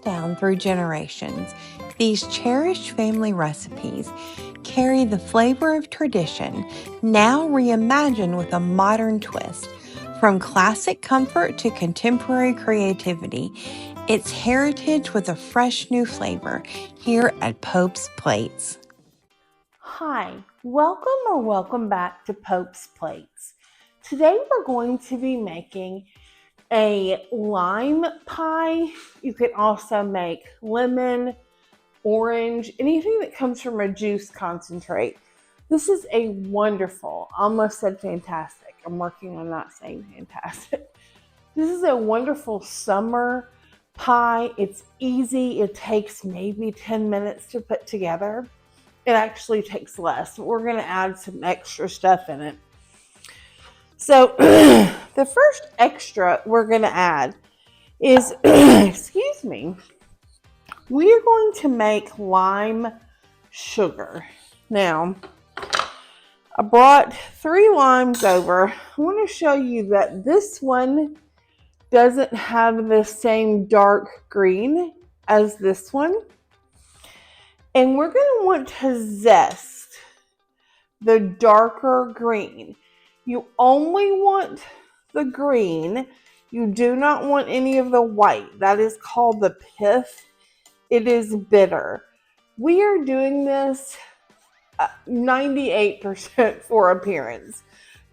down through generations, these cherished family recipes carry the flavor of tradition, now reimagined with a modern twist. From classic comfort to contemporary creativity, it's heritage with a fresh new flavor here at Pope's Plates. Hi, welcome back to Pope's Plates. Today we're going to be making a lime pie. You can also make lemon, orange, anything that comes from a juice concentrate. This is a wonderful, almost said fantastic. I'm working on not saying fantastic. This is a wonderful summer pie. It's easy. It takes maybe 10 minutes to put together. It actually takes less. We're going to add some extra stuff in it. So the first extra we're going to add is, excuse me, we are going to make lime sugar. Now, I brought 3 limes over. I want to show you that this one doesn't have the same dark green as this one. And we're going to want to zest the darker green. You only want the green. You do not want any of the white. That is called the pith. It is bitter. We are doing this 98% for appearance.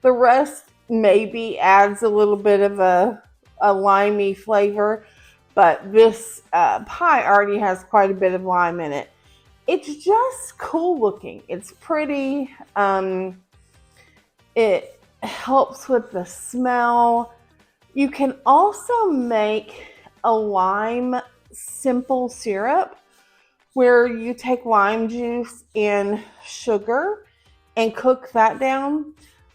The rest maybe adds a little bit of a limey flavor, but this pie already has quite a bit of lime in it. It's just cool looking. It's pretty. It helps with the smell. You can also make a lime simple syrup where you take lime juice and sugar and cook that down.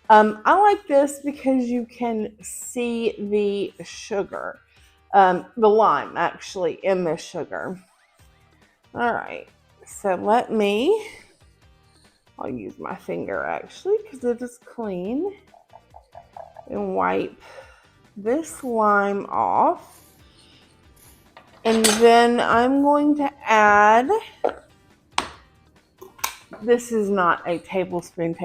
I like this because you can see the sugar, the lime actually in the sugar. All right. So I'll use my finger actually because it is clean, and wipe this lime off. And then I'm going to add, this is not a tablespoon,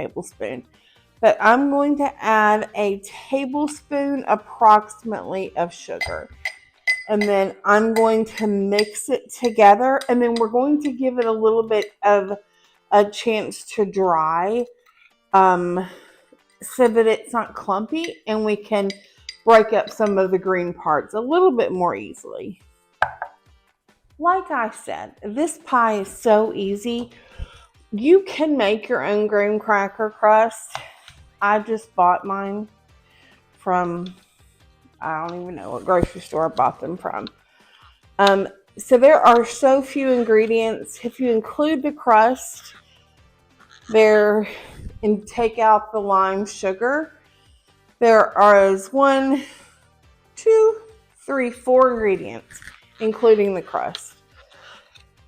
but I'm going to add a tablespoon approximately of sugar. And then I'm going to mix it together, and then we're going to give it a little bit of a chance to dry so that it's not clumpy and we can break up some of the green parts a little bit more easily. Like I said, this pie is so easy. You can make your own graham cracker crust. I just bought mine from, I don't even know what grocery store I bought them from. So there are so few ingredients. If you include the crust there and take out the lime sugar, there are 1, 2, 3, 4 ingredients, including the crust.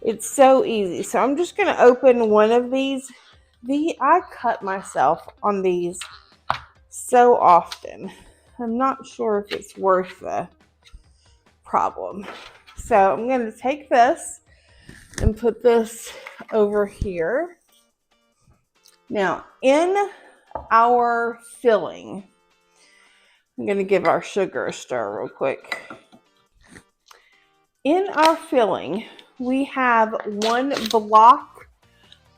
It's so easy. So I'm just going to open one of these. I cut myself on these so often. I'm not sure if it's worth the problem. So I'm going to take this and put this over here. Now, in our filling, I'm going to give our sugar a stir real quick. In our filling, we have 1 block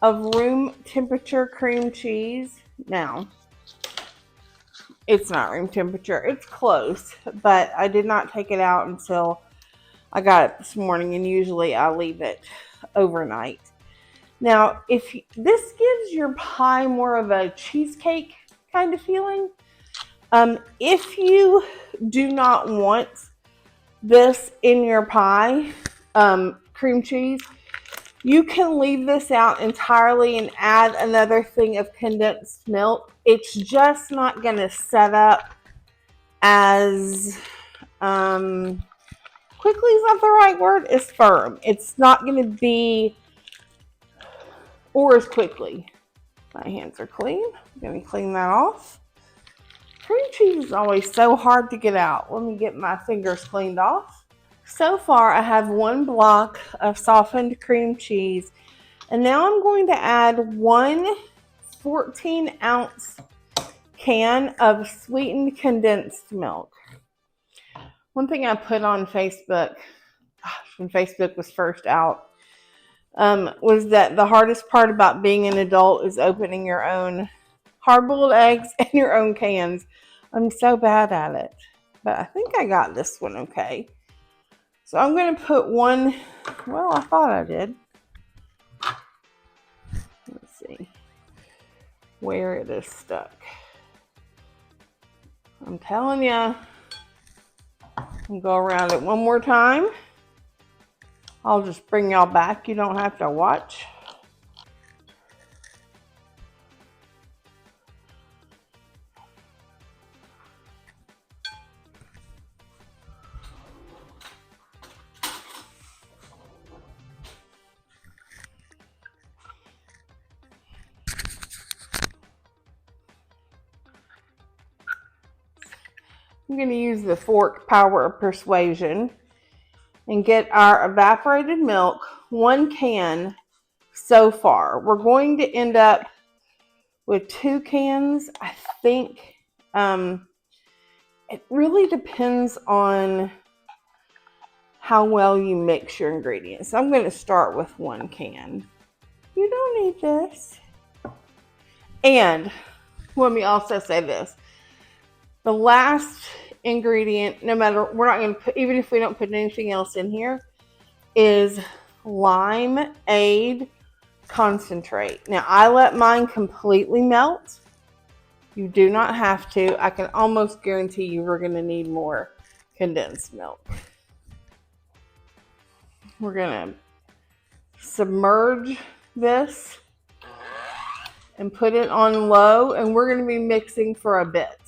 of room temperature cream cheese. Now, it's not room temperature, it's close, but I did not take it out until I got it this morning, and usually I leave it overnight. Now, if this gives your pie more of a cheesecake kind of feeling, if you do not want this in your pie, cream cheese, you can leave this out entirely and add another thing of condensed milk. It's just not going to set up as quickly is not the right word, it's firm. It's not going to be, or as quickly. My hands are clean. I'm going to clean that off. Cream cheese is always so hard to get out. Let me get my fingers cleaned off. So far, I have 1 block of softened cream cheese, and now I'm going to add 1 14-ounce can of sweetened condensed milk. One thing I put on Facebook, when Facebook was first out, was that the hardest part about being an adult is opening your own hard-boiled eggs and your own cans. I'm so bad at it, but I think I got this one okay. So I'm going to put one, well, I thought I did. Let's see where it is stuck. I'm telling you, I'll go around it one more time. I'll just bring y'all back. You don't have to watch. I'm going to use the fork power of persuasion and get our evaporated milk, 1 can so far. We're going to end up with 2 cans. I think it really depends on how well you mix your ingredients. I'm going to start with 1 can. You don't need this. And let me also say this. The last ingredient, no matter, we're not going to put, even if we don't put anything else in here, is limeade concentrate. Now, I let mine completely melt. You do not have to. I can almost guarantee you we're going to need more condensed milk. We're going to submerge this and put it on low, and we're going to be mixing for a bit.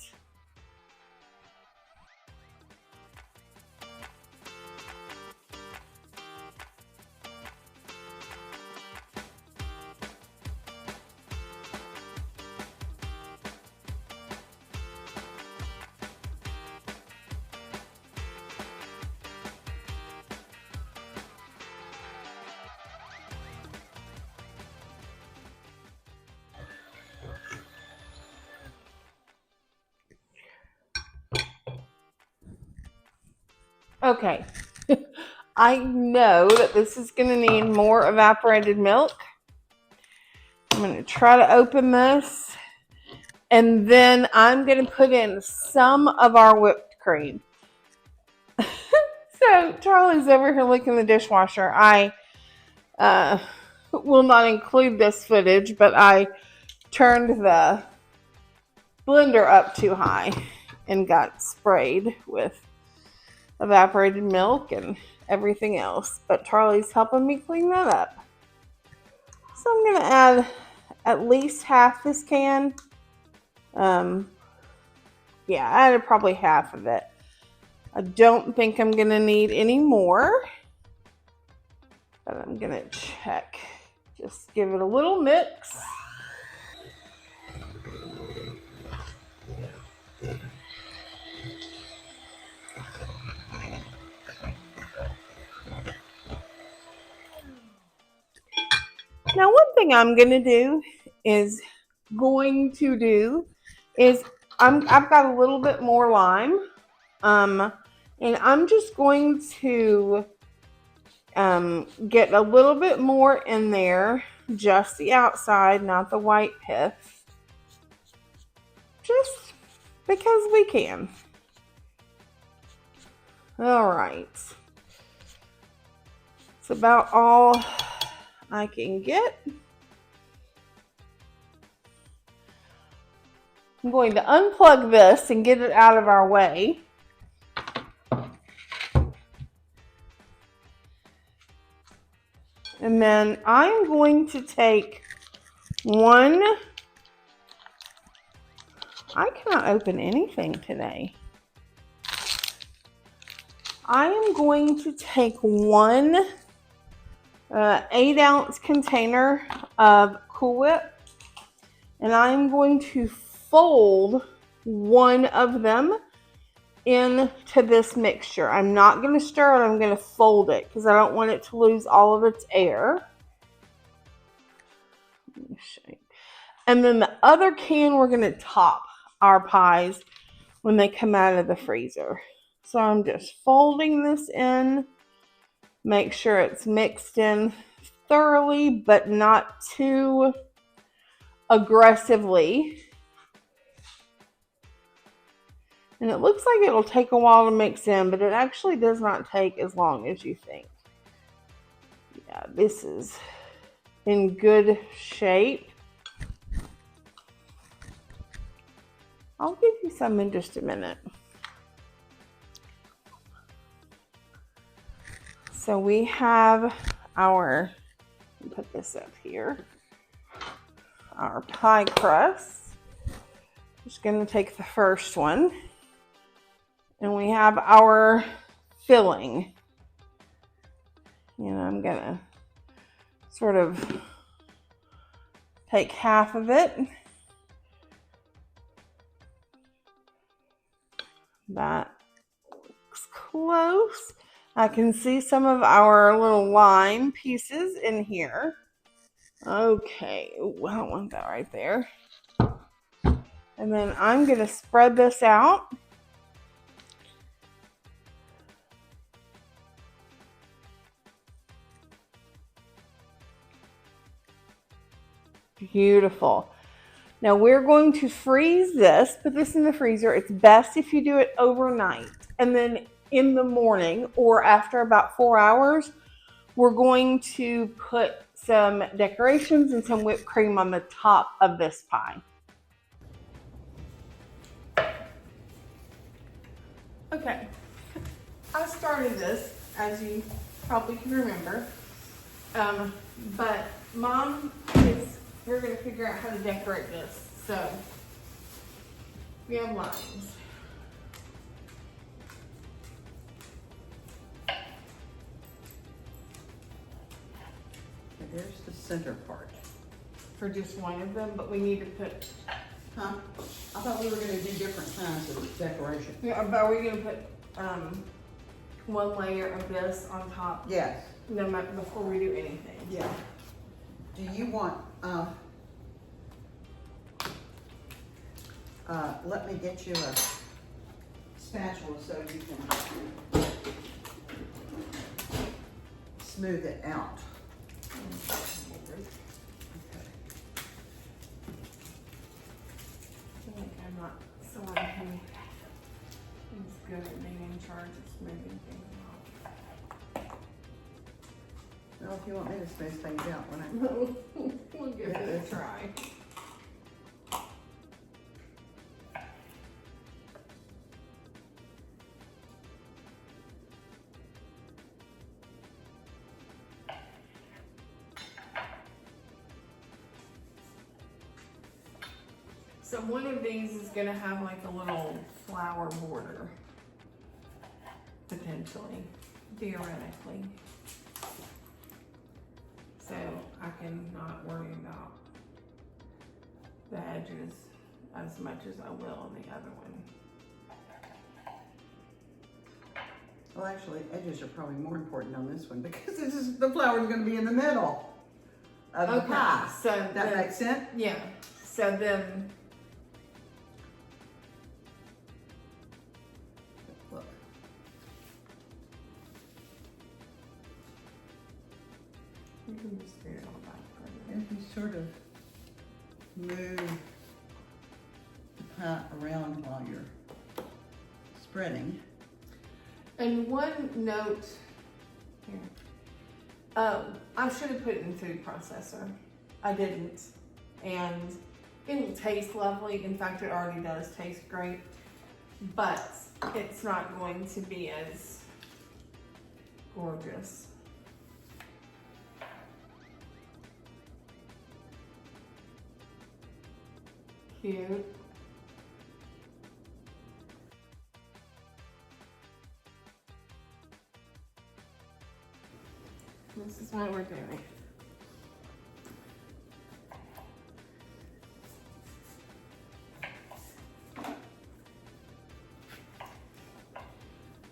Okay, I know that this is going to need more evaporated milk. I'm going to try to open this, and then I'm going to put in some of our whipped cream. So Charlie's over here licking the dishwasher. I will not include this footage, but I turned the blender up too high and got sprayed with evaporated milk and everything else. But Charlie's helping me clean that up. So I'm going to add at least half this can. Yeah, I added probably half of it. I don't think I'm going to need any more. But I'm going to check. Just give it a little mix. Now, one thing I'm going to do is I've got a little bit more lime, and I'm just going to get a little bit more in there, just the outside, not the white pith, just because we can. All right, it's about all I can get. I'm going to unplug this and get it out of our way. And then I'm going to take one. I cannot open anything today. I am going to take one 8-ounce container of Cool Whip, and I'm going to fold one of them into this mixture. I'm not going to stir it. I'm going to fold it because I don't want it to lose all of its air. And then the other can, we're going to top our pies when they come out of the freezer. So I'm just folding this in. Make sure it's mixed in thoroughly, but not too aggressively. And it looks like it'll take a while to mix in, but it actually does not take as long as you think. Yeah, this is in good shape. I'll give you some in just a minute. So we have our, put this up here, our pie crust. Just going to take the first one. And we have our filling. And I'm going to sort of take half of it. That looks close. I can see some of our little lime pieces in here. Okay, ooh, I don't want that right there. And then I'm going to spread this out. Beautiful. Now we're going to freeze this, put this in the freezer. It's best if you do it overnight. And then in the morning or after about 4 hours, we're going to put some decorations and some whipped cream on the top of this pie. Okay, I started this, as you probably can remember, but we're going to figure out how to decorate this. So, we have limes. There's the center part. For just one of them, but we need to put... Huh? I thought we were going to do different kinds of decoration. Yeah, but are we going to put one layer of this on top? Yes. No matter before we do anything. Yeah. Do you want, let me get you a spatula so you can smooth it out. Okay. I think I'm not someone who's good at being in charge of smoothing things out. Well, if you want me to smooth things out when I... We'll give it a try. So one of these is going to have like a little flower border, potentially, theoretically. So I can not worry about the edges as much as I will on the other one. Well, actually, edges are probably more important on this one because the flower's going to be in the middle of the pie. So that makes sense? Yeah. So then... Look. You can just do it all back further. If you sort of move the pie around while you're spreading. And one note here. I should have put it in food processor. I didn't. And it'll taste lovely. In fact, it already does taste great. But it's not going to be as gorgeous. Cute. This is what we're doing.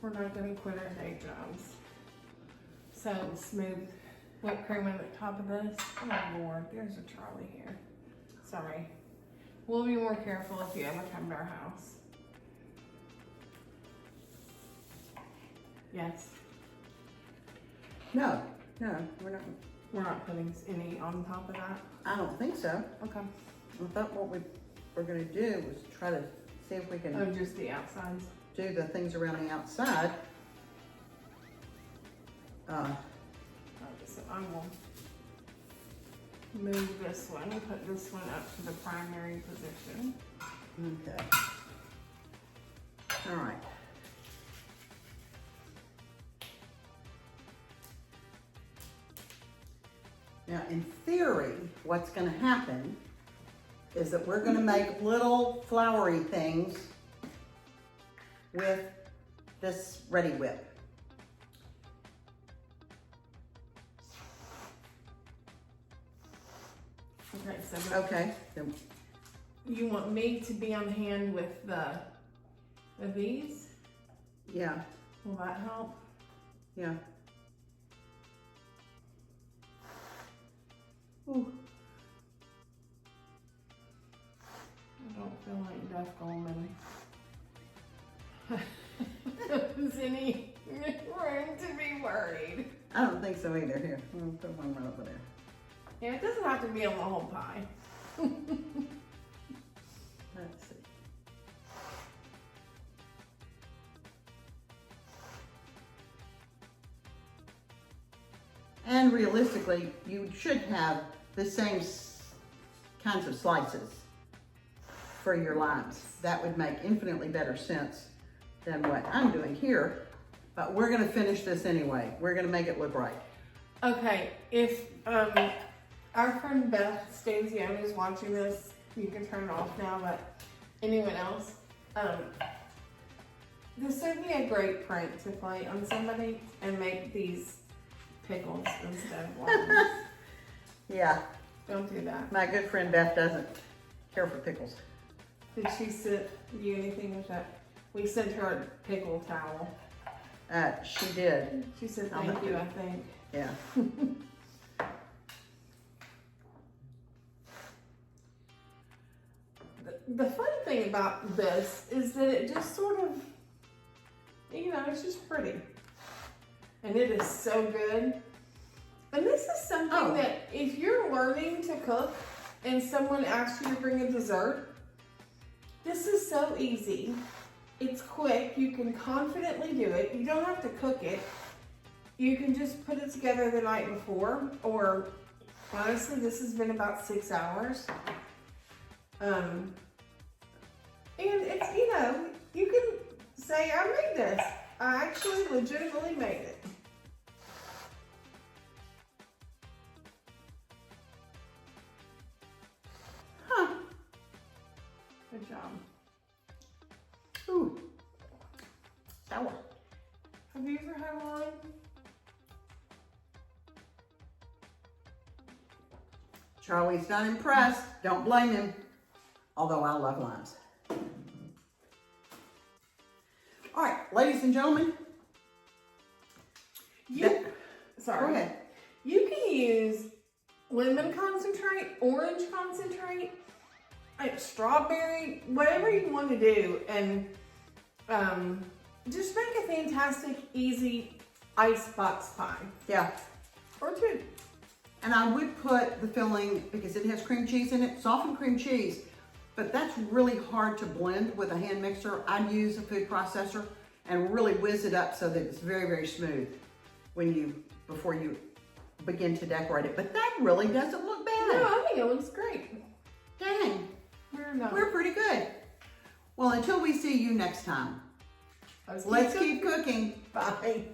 We're not gonna quit our day jobs. So smooth whipped cream on the top of this. Oh Lord, there's a Charlie here. Sorry. We'll be more careful if you ever come to our house. Yes. No, We're not putting any on top of that. I don't think so. Okay. I thought what we were gonna do was try to see if we Oh, can just the outsides. do the things around the outside. Okay, so I will move this one, put this one up to the primary position. Okay. All right. Now, in theory, what's gonna happen is that we're gonna make little flowery things with this Ready Whip. Okay, so Okay, then you want me to be on hand with these? yeah, Will that help? yeah. Ooh. I don't feel like Duff Goldman. Is any room to be worried? I don't think so either. Here, I'm gonna put one right over there. Yeah, it doesn't have to be on the whole pie. Let's see. And realistically, you should have the same kinds of slices for your limes. That would make infinitely better sense than what I'm doing here. But we're gonna finish this anyway. We're gonna make it look right. Okay, if our friend Beth Stasione is watching this, you can turn it off now, but anyone else, this would be a great prank to play on somebody and make these pickles instead of limes. Yeah, Don't do that. my good friend Beth doesn't care for pickles. Did she send you anything with that? We sent her a pickle towel. She did, She said I'll thank have you, to- I think. yeah. The fun thing about this is that it just sort of, you know, it's just pretty. And it is so good. And this is something Oh. that if you're learning to cook and someone asks you to bring a dessert, this is so easy. It's quick. You can confidently do it. You don't have to cook it. You can just put it together the night before, or honestly, this has been about 6 hours. And it's, you know, you can say, I made this. I actually legitimately made it. Huh. Good job. Ooh. Sour. Have you ever had lime? Charlie's not impressed. Don't blame him. Although I love limes. All right, ladies and gentlemen. Sorry. Go ahead. You can use lemon concentrate, orange concentrate, like strawberry, whatever you want to do, and just make a fantastic, easy icebox pie. Yeah. Or two. And I would put the filling, because it has cream cheese in it, softened cream cheese, but that's really hard to blend with a hand mixer. I'd use a food processor and really whiz it up so that it's very, very smooth before you begin to decorate it. But that really doesn't look bad. No, I think it looks great. Dang, We're we're pretty good. Well, until we see you next time, let's keep cooking. Bye.